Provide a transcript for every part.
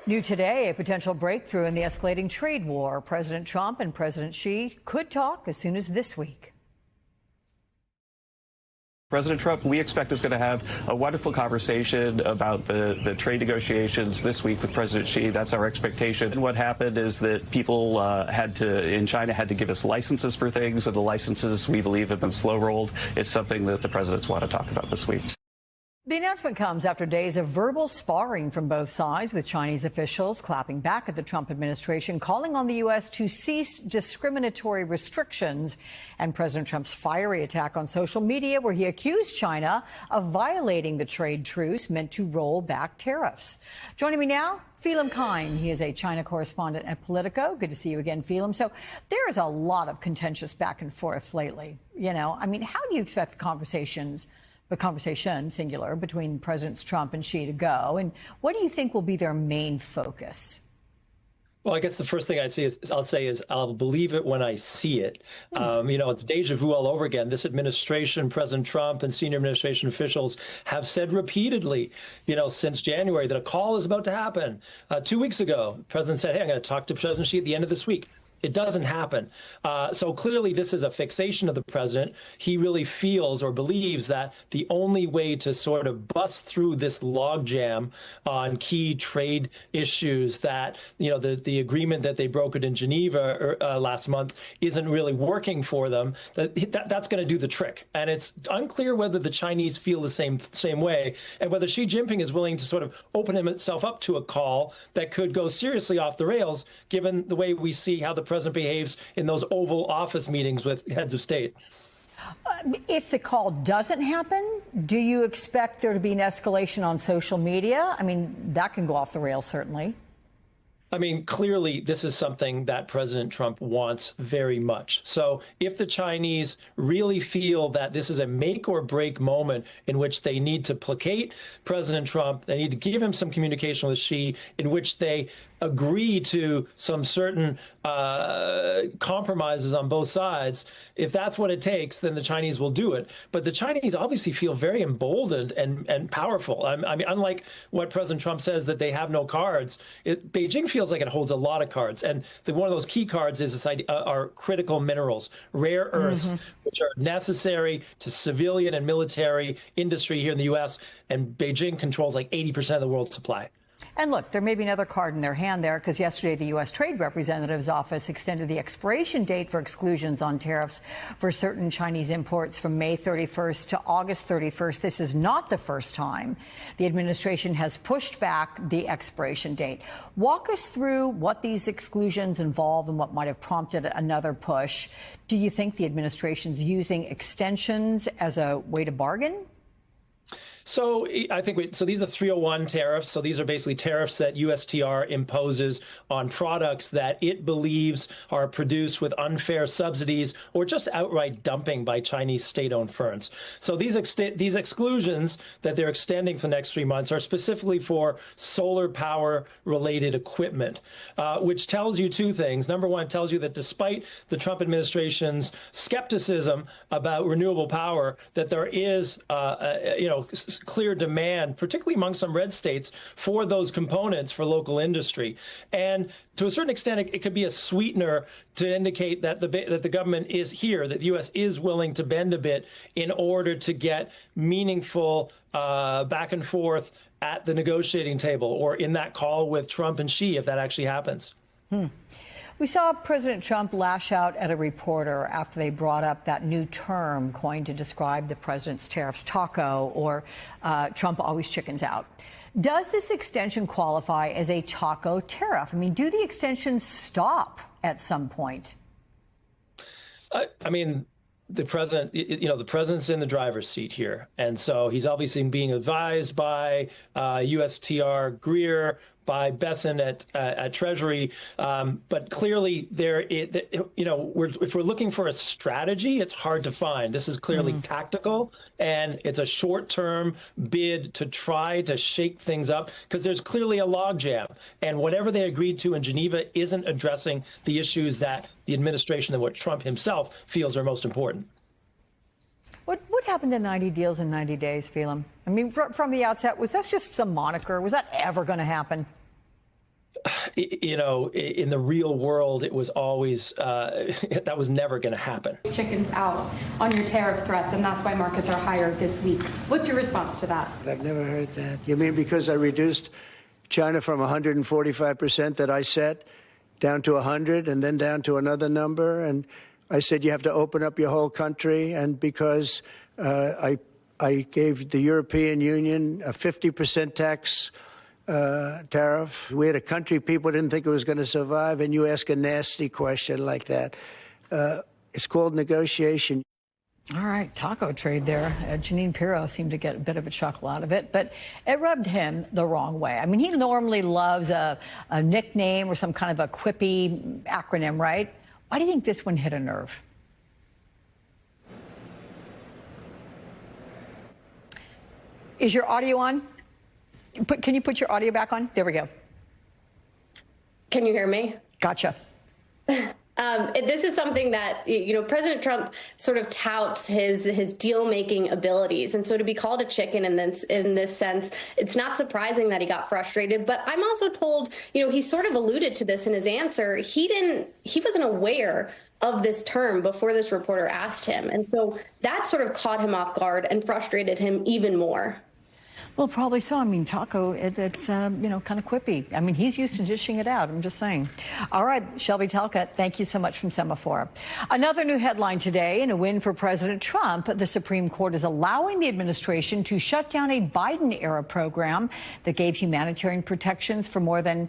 New today, a potential breakthrough in the escalating trade war. President Trump and President Xi could talk as soon as this week. President Trump, we expect, is going to have a wonderful conversation about the trade negotiations this week with President Xi. That's our expectation. And what happened is that people in China had to give us licenses for things, and the licenses, we believe, have been slow rolled. It's something that the presidents want to talk about this week. The announcement comes after days of verbal sparring from both sides, with Chinese officials clapping back at the Trump administration, calling on the U.S. to cease discriminatory restrictions, and President Trump's fiery attack on social media, where he accused China of violating the trade truce meant to roll back tariffs. Joining me now, Phelim Kine. He is a China correspondent at Politico. Good to see you again, Phelim. So there is a lot of contentious back and forth lately. How do you expect the conversation, singular, between Presidents Trump and Xi to go? And what do you think will be their main focus? Well, I guess the first thing I'll say is I'll believe it when I see it. It's deja vu all over again. This administration, President Trump and senior administration officials have said repeatedly, since January, that a call is about to happen. 2 weeks ago, the president said, hey, I'm going to talk to President Xi at the end of this week. It doesn't happen. So clearly this is a fixation of the president. He really feels or believes that the only way to sort of bust through this logjam on key trade issues, that, the agreement that they brokered in Geneva last month isn't really working for them, that's going to do the trick. And it's unclear whether the Chinese feel the same way, and whether Xi Jinping is willing to sort of open himself up to a call that could go seriously off the rails, given the way we see how the president behaves in those Oval Office meetings with heads of state. If the call doesn't happen, do you expect there to be an escalation on social media? That can go off the rails, certainly. Clearly, this is something that President Trump wants very much. So if the Chinese really feel that this is a make or break moment in which they need to placate President Trump, they need to give him some communication with Xi, in which they agree to some certain compromises on both sides, if that's what it takes, then the Chinese will do it. But the Chinese obviously feel very emboldened and powerful. Unlike what President Trump says, that they have no cards, Beijing feels like it holds a lot of cards. And one of those key cards is this idea, are critical minerals, rare earths, which are necessary to civilian and military industry here in the U.S. And Beijing controls like 80% of the world's supply. And look, there may be another card in their hand there, because yesterday the U.S. Trade Representative's office extended the expiration date for exclusions on tariffs for certain Chinese imports from May 31st to August 31st. This is not the first time the administration has pushed back the expiration date. Walk us through what these exclusions involve and what might have prompted another push. Do you think the administration's using extensions as a way to bargain? So I think so these are 301 tariffs. So these are basically tariffs that USTR imposes on products that it believes are produced with unfair subsidies or just outright dumping by Chinese state-owned firms. So these exclusions that they're extending for the next 3 months are specifically for solar power related equipment, which tells you two things. Number one, it tells you that despite the Trump administration's skepticism about renewable power, that there is, clear demand, particularly among some red states, for those components for local industry. And to a certain extent, it could be a sweetener to indicate that the government is here, that the U.S. is willing to bend a bit in order to get meaningful back and forth at the negotiating table, or in that call with Trump and Xi, if that actually happens. We saw President Trump lash out at a reporter after they brought up that new term coined to describe the president's tariffs, taco, or Trump always chickens out. Does this extension qualify as a taco tariff? Do the extensions stop at some point? The president, the president's in the driver's seat here. And so he's obviously being advised by USTR Greer, by Besson at Treasury. But clearly, if we're looking for a strategy, it's hard to find. This is clearly tactical, and it's a short-term bid to try to shake things up, because there's clearly a logjam. And whatever they agreed to in Geneva isn't addressing the issues that the administration and what Trump himself feels are most important. What happened to 90 deals in 90 days, Phelim? From the outset, was that just some moniker? Was that ever going to happen? you know, in the real world, it was always, that was never going to happen. Chickens out on your tariff threats, and that's why markets are higher this week. What's your response to that? I've never heard that. You mean because I reduced China from 145% that I set down to 100 and then down to another number? And I said you have to open up your whole country, and because I gave the European Union a 50% tax tariff. We had a country people didn't think it was going to survive, and you ask a nasty question like that. It's called negotiation. All right, taco trade there. Jeanine Pirro seemed to get a bit of a chuckle out of it, but it rubbed him the wrong way. I mean, he normally loves a nickname or some kind of a quippy acronym, right? Why do you think this one hit a nerve? Is your audio on? Can you put your audio back on? There we go. Can you hear me? Gotcha. This is something that, you know, President Trump sort of touts his deal-making abilities. And so to be called a chicken in this sense, it's not surprising that he got frustrated. But I'm also told, you know, he sort of alluded to this in his answer. He wasn't aware of this term before this reporter asked him. And so that sort of caught him off guard and frustrated him even more. Well, probably so. I mean, taco, it's, you know, kind of quippy. I mean, he's used to dishing it out. I'm just saying. All right, Shelby Talcott, thank you so much from Semaphore. Another new headline today, in a win for President Trump, the Supreme Court is allowing the administration to shut down a Biden-era program that gave humanitarian protections for more than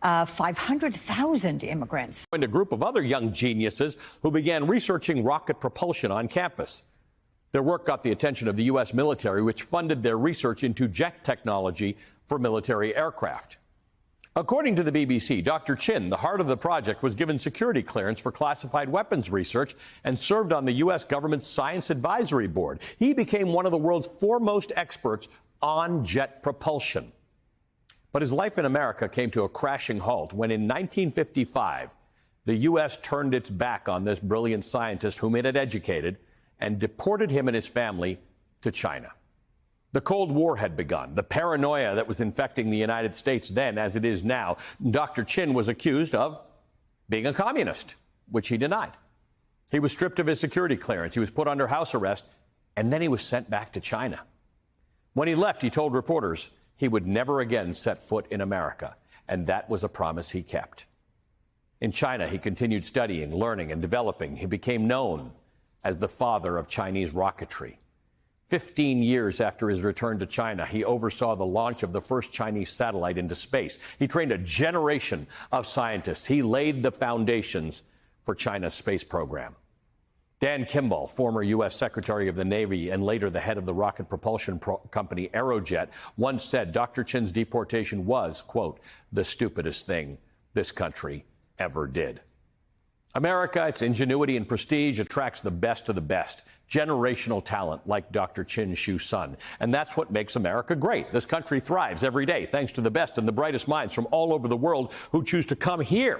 500,000 immigrants. And a group of other young geniuses who began researching rocket propulsion on campus. Their work got the attention of the U.S. military, which funded their research into jet technology for military aircraft. According to the BBC, Dr. Chin, the heart of the project, was given security clearance for classified weapons research and served on the U.S. government's Science Advisory Board. He became one of the world's foremost experts on jet propulsion. But his life in America came to a crashing halt when in 1955, the U.S. turned its back on this brilliant scientist whom it had educated and deported him and his family to China. The Cold War had begun, the paranoia that was infecting the United States then as it is now. Dr. Chin was accused of being a communist, which he denied. He was stripped of his security clearance. He was put under house arrest, and then he was sent back to China. When he left, he told reporters he would never again set foot in America, and that was a promise he kept. In China, he continued studying, learning, and developing. He became known as the father of Chinese rocketry. 15 years after his return to China, he oversaw the launch of the first Chinese satellite into space. He trained a generation of scientists. He laid the foundations for China's space program. Dan Kimball, former U.S. Secretary of the Navy and later the head of the rocket propulsion company Aerojet, once said Dr. Chin's deportation was, quote, the stupidest thing this country ever did. America, its ingenuity and prestige attracts the best of the best, generational talent like Dr. Chin Shu Sun. And that's what makes America great. This country thrives every day thanks to the best and the brightest minds from all over the world who choose to come here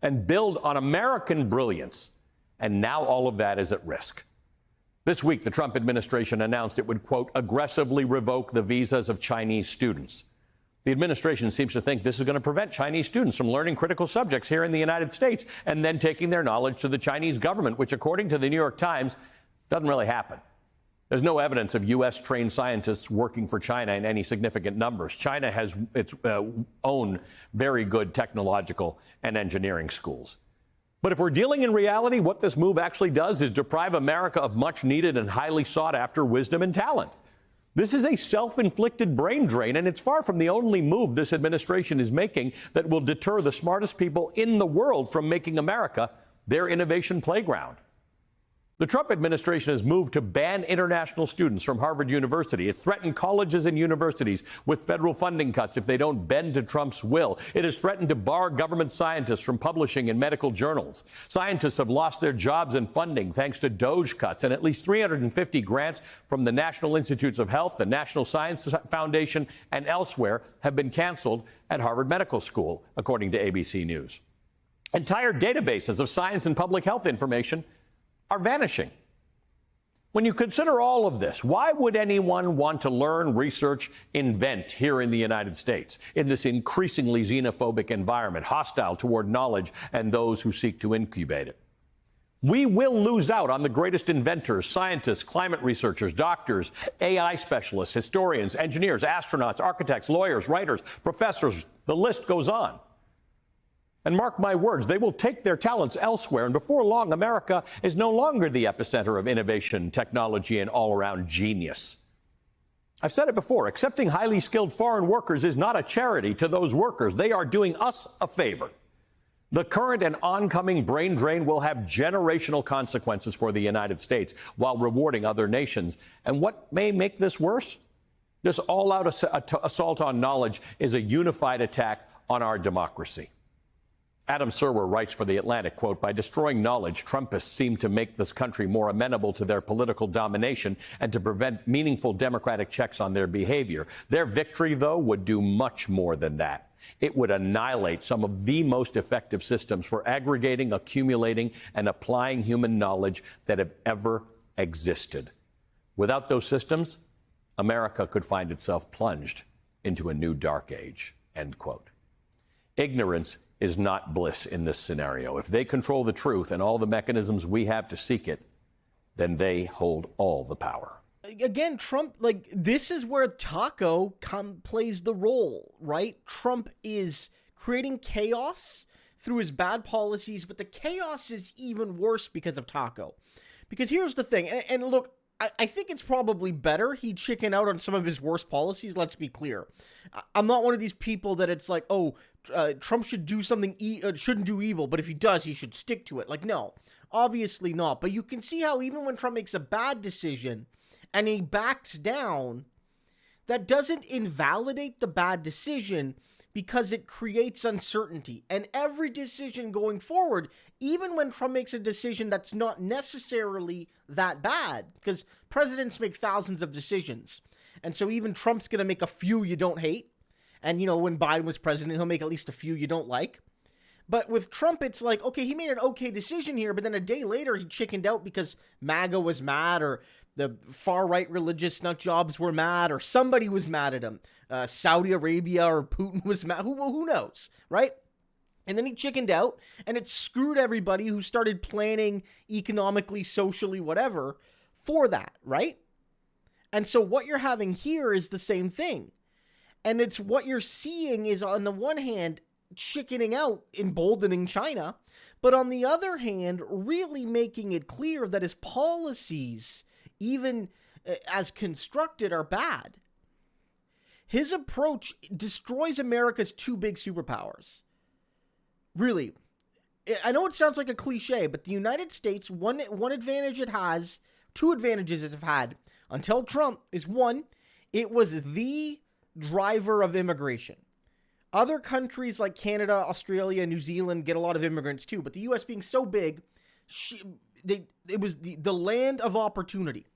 and build on American brilliance. And now all of that is at risk. This week, the Trump administration announced it would, quote, aggressively revoke the visas of Chinese students. The administration seems to think this is going to prevent Chinese students from learning critical subjects here in the United States and then taking their knowledge to the Chinese government, which, according to the New York Times, doesn't really happen. There's no evidence of U.S.-trained scientists working for China in any significant numbers. China has its own very good technological and engineering schools. But if we're dealing in reality, what this move actually does is deprive America of much-needed and highly sought-after wisdom and talent. This is a self-inflicted brain drain, and it's far from the only move this administration is making that will deter the smartest people in the world from making America their innovation playground. The Trump administration has moved to ban international students from Harvard University. It's threatened colleges and universities with federal funding cuts if they don't bend to Trump's will. It has threatened to bar government scientists from publishing in medical journals. Scientists have lost their jobs and funding thanks to DOGE cuts, and at least 350 grants from the National Institutes of Health, the National Science Foundation, and elsewhere have been canceled at Harvard Medical School, according to ABC News. Entire databases of science and public health information are vanishing. When you consider all of this, why would anyone want to learn, research, invent here in the United States, in this increasingly xenophobic environment, hostile toward knowledge and those who seek to incubate it? We will lose out on the greatest inventors, scientists, climate researchers, doctors, AI specialists, historians, engineers, astronauts, architects, lawyers, writers, professors. The list goes on. And mark my words, they will take their talents elsewhere, and before long, America is no longer the epicenter of innovation, technology, and all-around genius. I've said it before, accepting highly skilled foreign workers is not a charity to those workers. They are doing us a favor. The current and oncoming brain drain will have generational consequences for the United States while rewarding other nations. And what may make this worse? This all-out assault on knowledge is a unified attack on our democracy. Adam Serwer writes for The Atlantic, quote, "By destroying knowledge, Trumpists seem to make this country more amenable to their political domination and to prevent meaningful democratic checks on their behavior. Their victory, though, would do much more than that. It would annihilate some of the most effective systems for aggregating, accumulating, and applying human knowledge that have ever existed. Without those systems, America could find itself plunged into a new dark age," end quote. Ignorance is not bliss in this scenario. If they control the truth and all the mechanisms we have to seek it, then they hold all the power. Again, Trump, like, this is where Taco plays the role, right? Trump is creating chaos through his bad policies, but the chaos is even worse because of Taco. Because here's the thing, and look, I think it's probably better he chicken out on some of his worst policies, let's be clear. I'm not one of these people that it's like, oh, Trump should do something, shouldn't do evil, but if he does, he should stick to it. Like, no, obviously not. But you can see how even when Trump makes a bad decision and he backs down, that doesn't invalidate the bad decision because it creates uncertainty. And every decision going forward, even when Trump makes a decision that's not necessarily that bad, because presidents make thousands of decisions. And so even Trump's going to make a few you don't hate. And, you know, when Biden was president, he'll make at least a few you don't like. But with Trump, it's like, okay, he made an okay decision here, but then a day later he chickened out because MAGA was mad, or the far-right religious nut jobs were mad, or somebody was mad at him. Saudi Arabia or Putin was mad. Who knows, right? And then he chickened out, and it screwed everybody who started planning economically, socially, whatever, for that, right? And so what you're having here is the same thing. And it's what you're seeing is, on the one hand, chickening out, emboldening China, but on the other hand, really making it clear that his policies, even as constructed, are bad. His approach destroys America's two big superpowers. Really. I know it sounds like a cliche, but the United States, one advantage it has, two advantages it have had until Trump is, one, it was the driver of immigration. Other countries like Canada, Australia, New Zealand get a lot of immigrants too, but the U.S. being so big, it was the land of opportunity.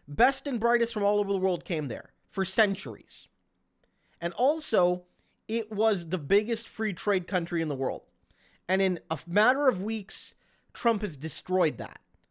Best and brightest from all over the world came there for centuries. And also, it was the biggest free trade country in the world. And in a matter of weeks, Trump has destroyed that.